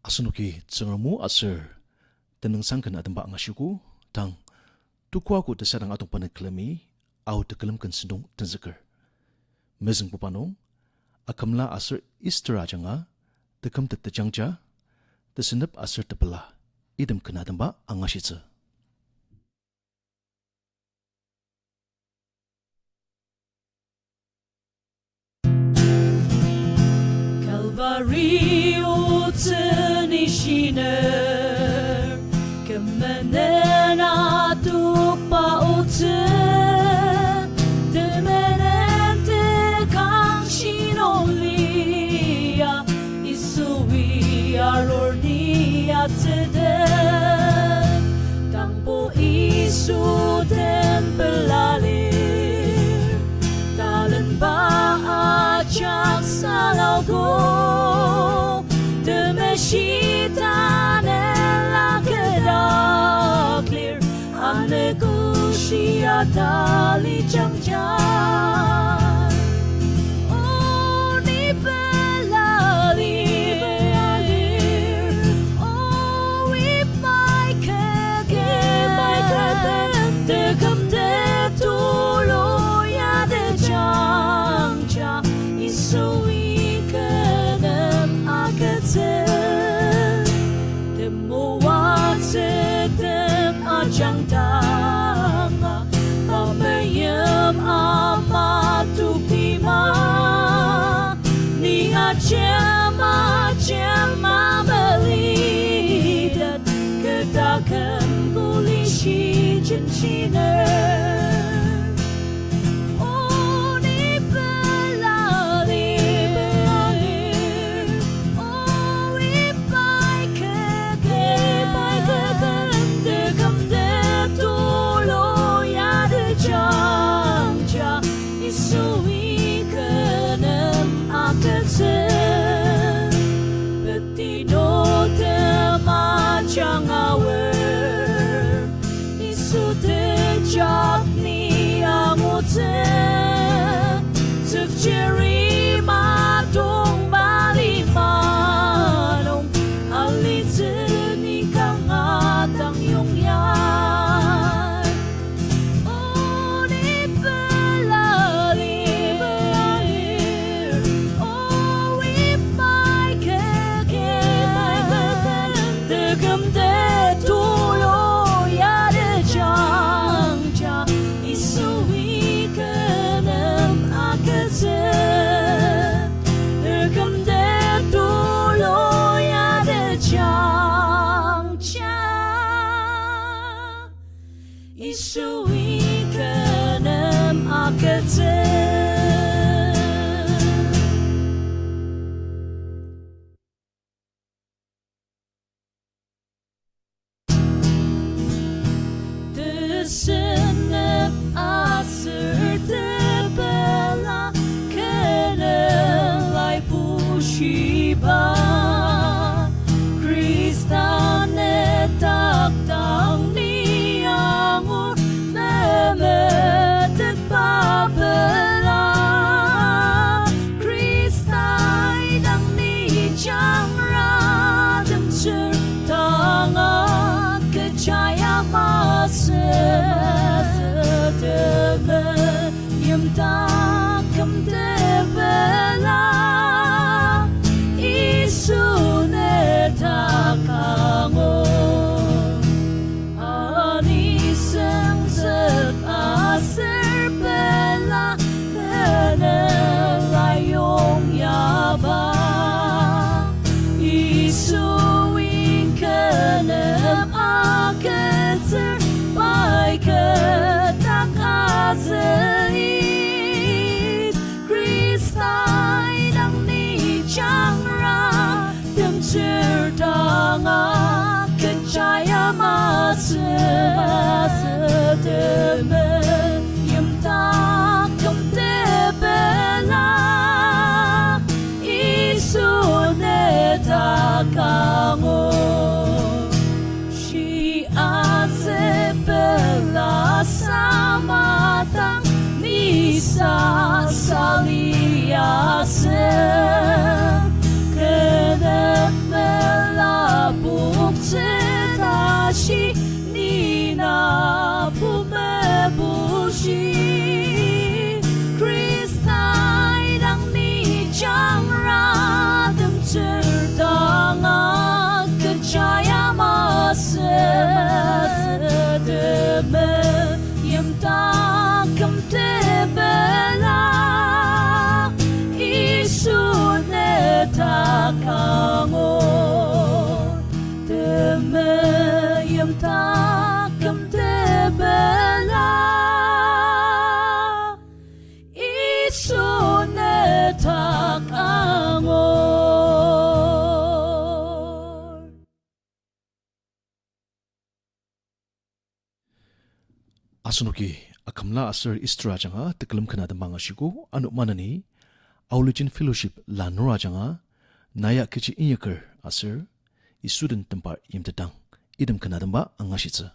Asanoki tsangamu asir tenang sangkan adamba angasiku tang tukwa ko desarang atong panaklami au tekalamkan sindong tanzakar. Mezeng pupanong akamla asir istira janga tekam tetajangja tesenep asir tepela idem kena adamba angasitsa. Calvary utenishiner kemenena tukpa uten demenente kangsinolia isui arornia teden tangpo isu den pelalir talen ba ajak salaugo Shita nella keda clear ane kushia tali jangjan oh ni bella lir oh we my de kam de tulo ya de jangja iso ikenem akete Jang tanga pamayam amatupima ni ajema melidat kedakan kulishi jenshiner Jerry madong balimanong alitin ikang atang yung yan oh ni belalir oh we my degam de tulo ya de jangja isui kenem akase Isui kenem akete Desenep asir tebela kenelai pushiba Kristane taktang Si ate bela samatang nisa saliase kedep mela Asunuki akamla asir istra janga tekelam kana dambang ashiku anu manani Aulijin Fellowship la nora janga naya kichi inyakar asir isudin tempat yimtedang idam kana damba angashitsa.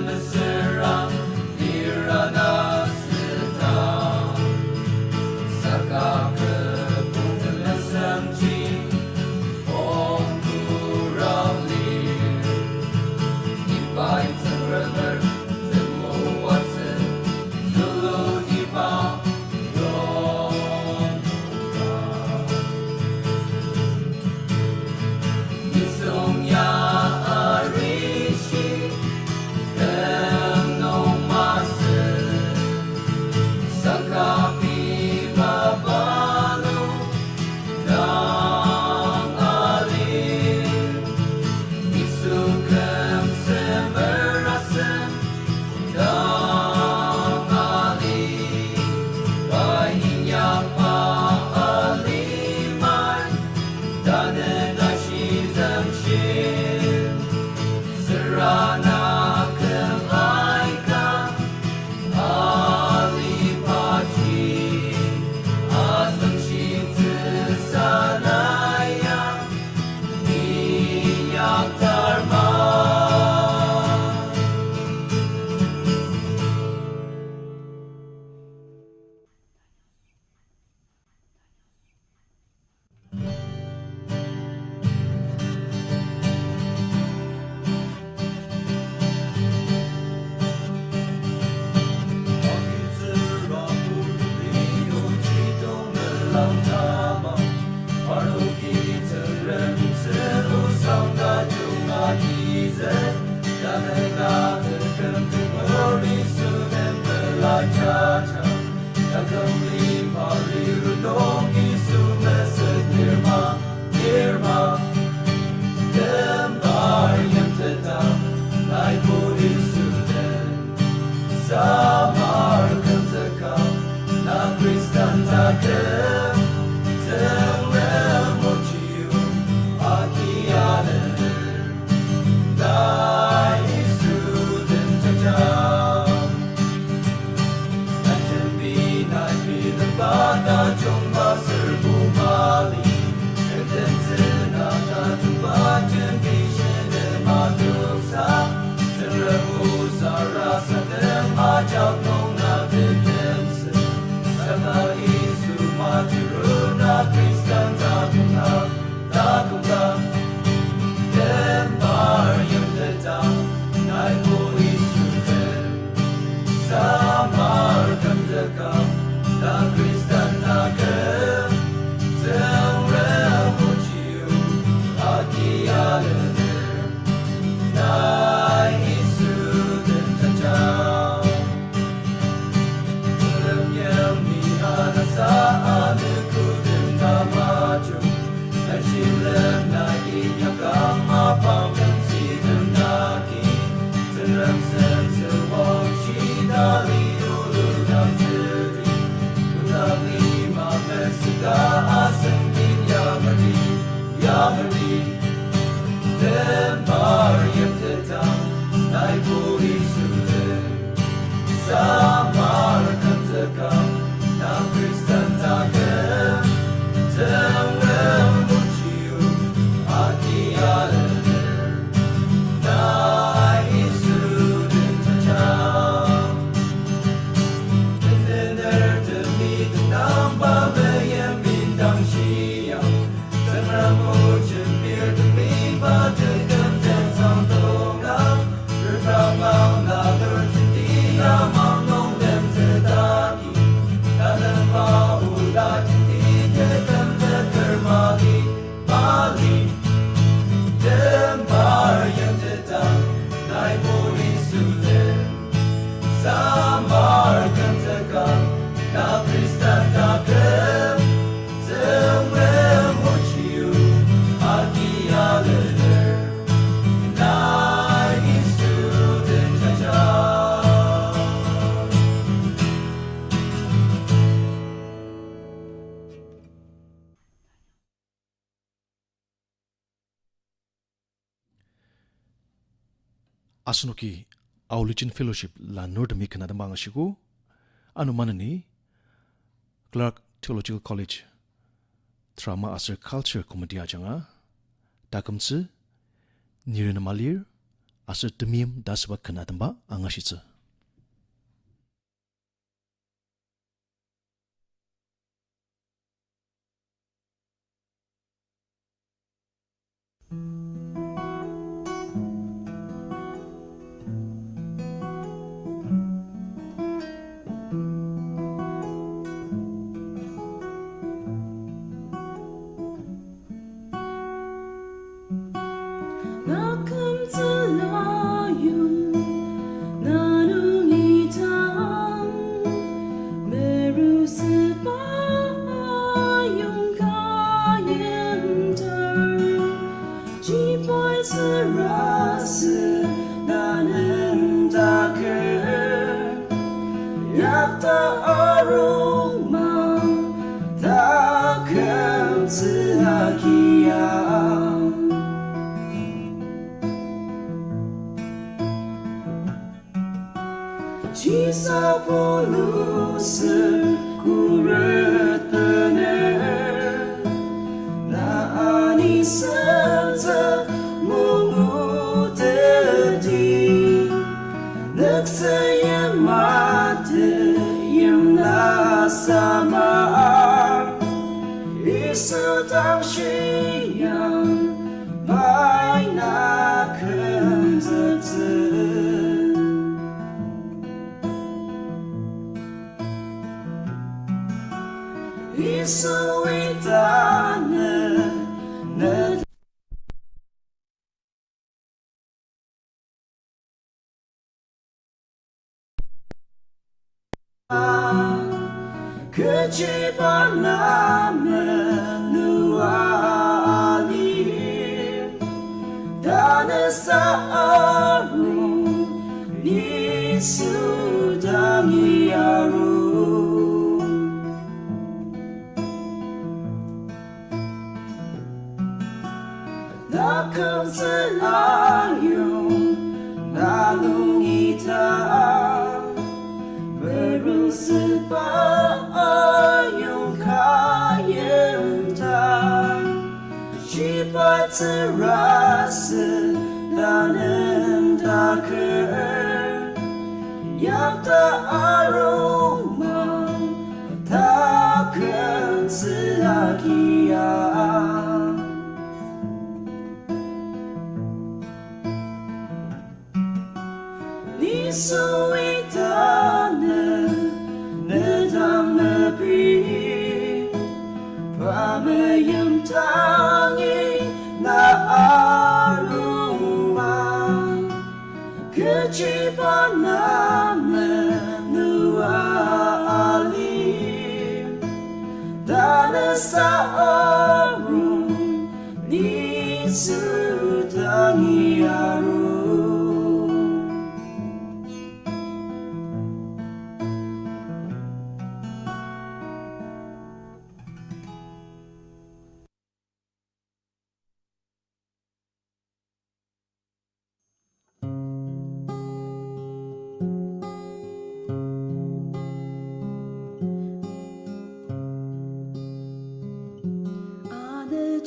In the Asunuki Aulichin Fellowship la Nordami Kanadambanga Shigo, Anumanani, Clark Theological College, Trauma Asir Culture Comedy Ajanga, Takamtsu, Nirinamalir, Asir Demium Dasba Kanadamba Angashitsu.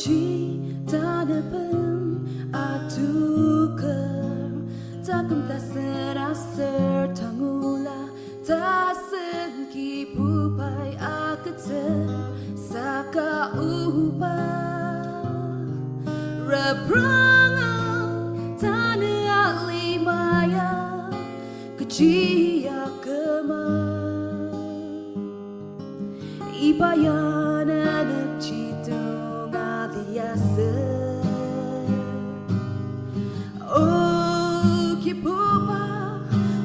그치 다급은 아두कर Takım tasır tangula tasın ki bupay akıtır saka upa Reprangan tanı alimaya keciya kema Ipayana nagcitong aliyasa Kipupa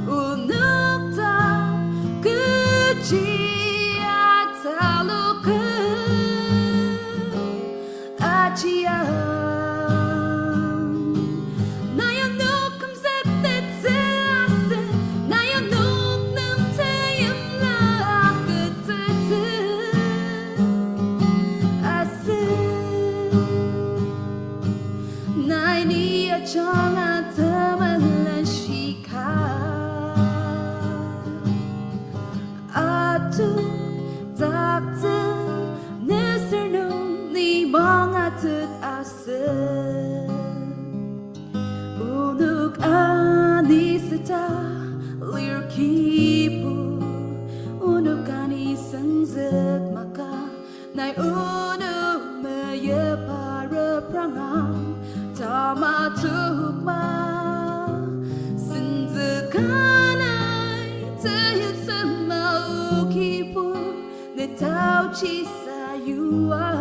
unukta kecil taluka acian Nayanuk kumsaktet sease Nayanuk nam tayam lakatete ase Naini achanga tamalan shika Atu takte nesernung ni mangatut ase Unuk anisita lir kipu Unuk anisangzet maka Nai unuk maya para prangang Tama tukma Sinzakanay Tayag sa maukipo Na tao chi sayuan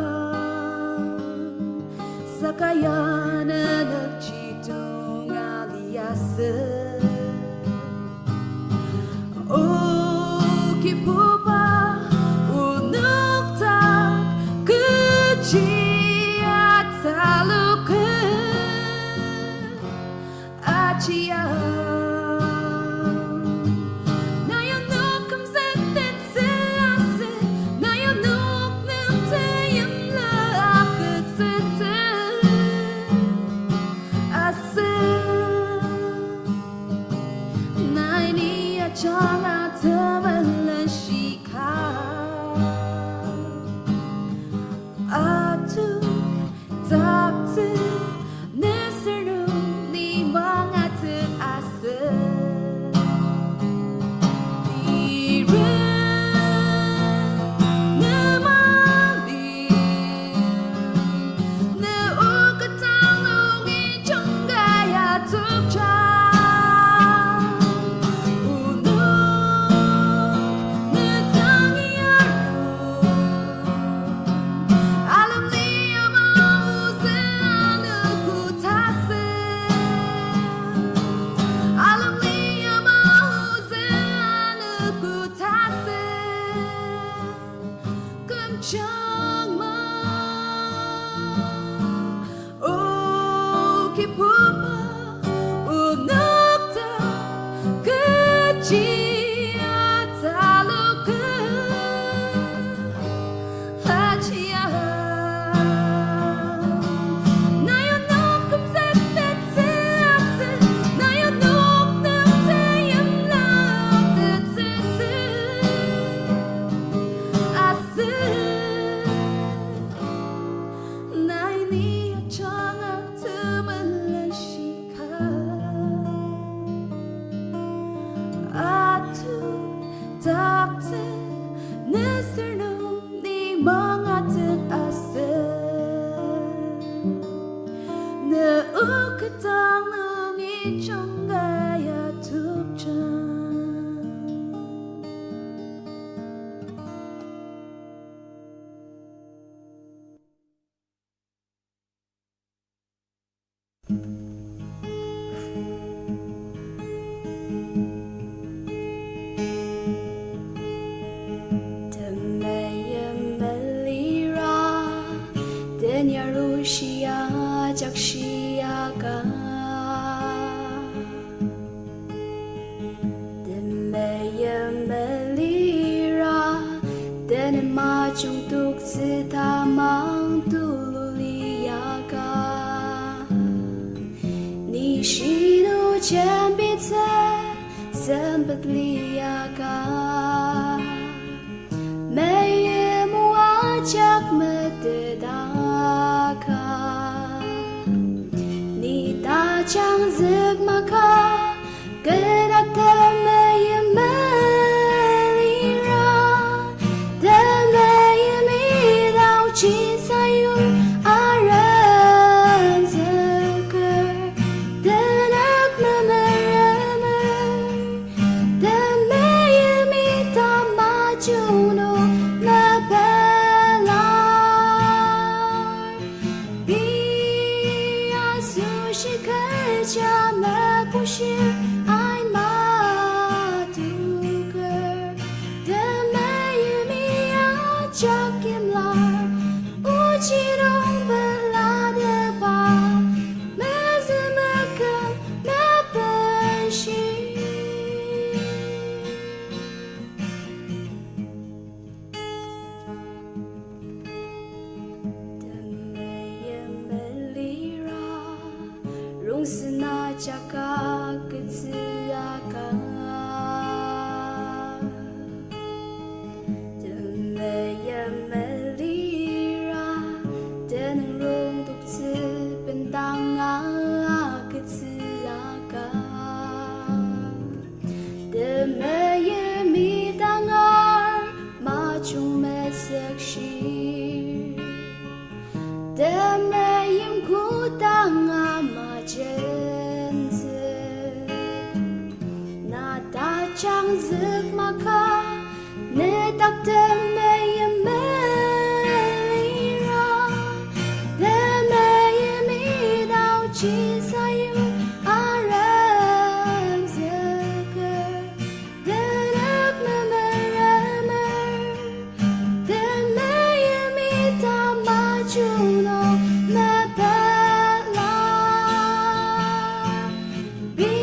Sa kaya na nagchitong aliyasa Kipo pa unuktak Kecil taluka Nayanuk kumsaktet sease Nayanuk nam tayam lakatete ase Naini achanga tamalan shika Atuk takte nesernung ni mangatut ase Sempat liaka Meye muajak mededaka chẳng giấc mà khá nè tắc tên mê yếm mê lý ra tên mê yếm ý đau chỉ sa yu a rem giấc cơ tên ước mê mê rem mê tên mê yếm ý ta mà chu nó mê bê la bi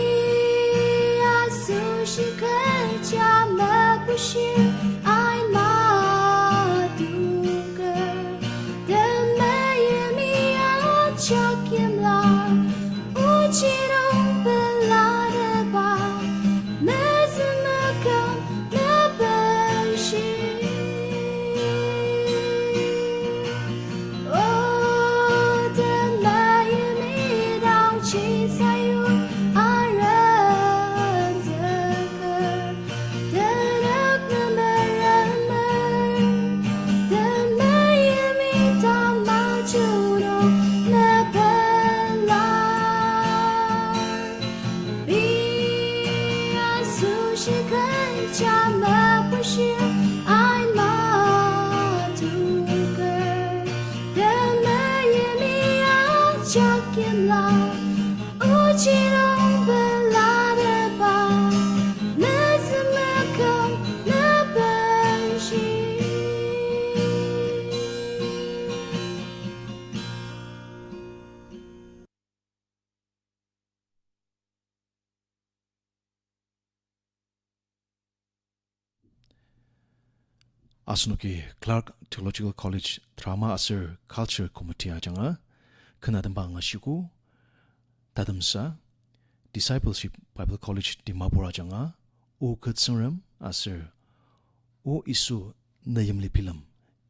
a su shi khen cha mê bu shi ai mà tu cơ tên mê yếm ý a chắc yếm la u chi đông bê la đê ba mê zê mê cầm mê bê shi oh tên mê yếm ý đau chỉ sa yu a rem giấc cơ tên ước mê mê rem mê tên mê yếm ý ta mà chu nó mê bê la bi a su shi khen cha mê bu shi ai mà tu cơ tên mê yếm ý a chắc yếm la u chi đông bê la đê ba mê zê mê cầm mê bê shi Asnuki Clark Theological College Drama Asir Culture Committee ajanga khanadamba ngashiku tadamsa Discipleship Bible College Dimapur ajanga o katsunram asir o isu nayamli pilam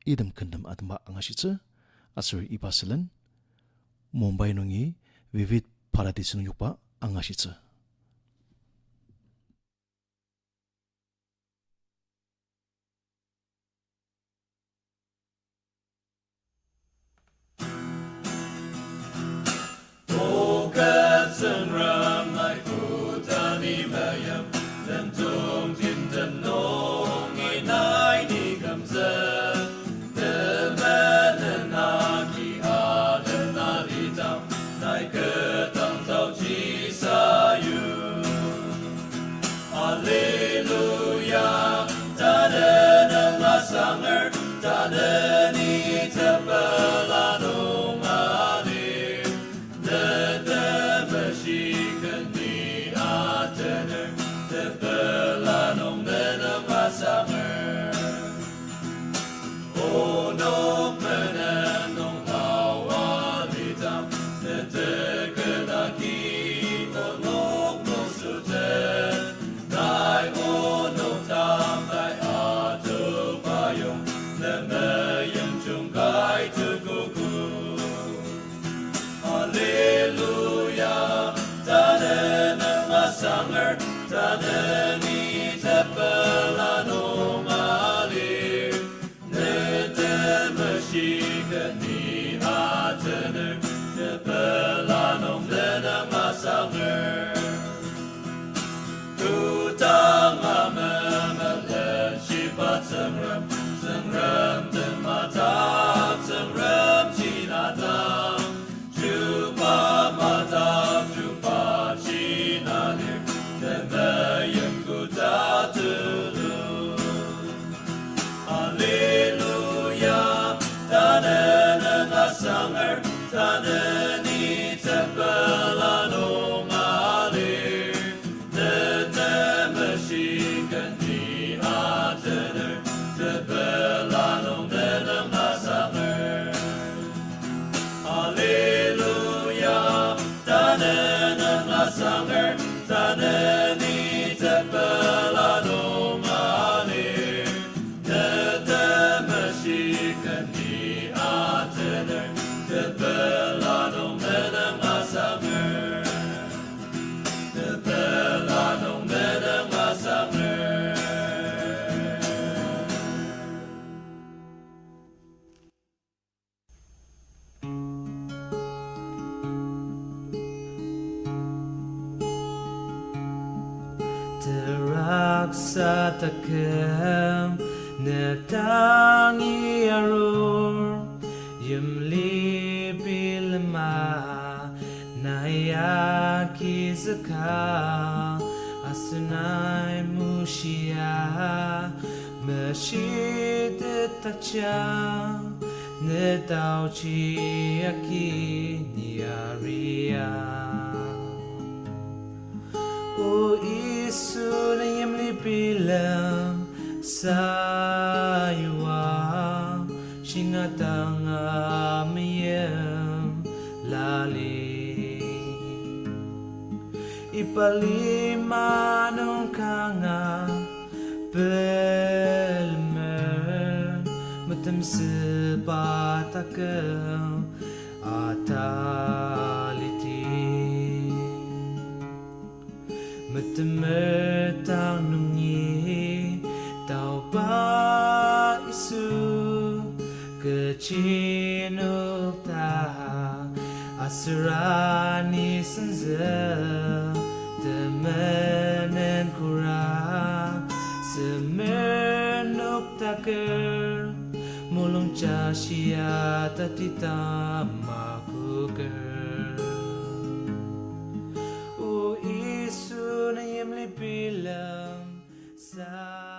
idam khandam adamba angashitsa asir ipasalan Mumbai nungi vivid paradisnu yukpa angashitsa sa takem netangi arur yumli bilma naya kizaka asunai mushia meshit tacha nedau chi aki niaria o isu na yemli bilang saywa shingatanga miyem lali ipalima nung kanga belmer matem sepatakam ataliti matem tang nungi tau ba isu kechinuk ta asrani senza temenen kura semenuk taker mulung casia tatita makuker o isu na yemli bilang sa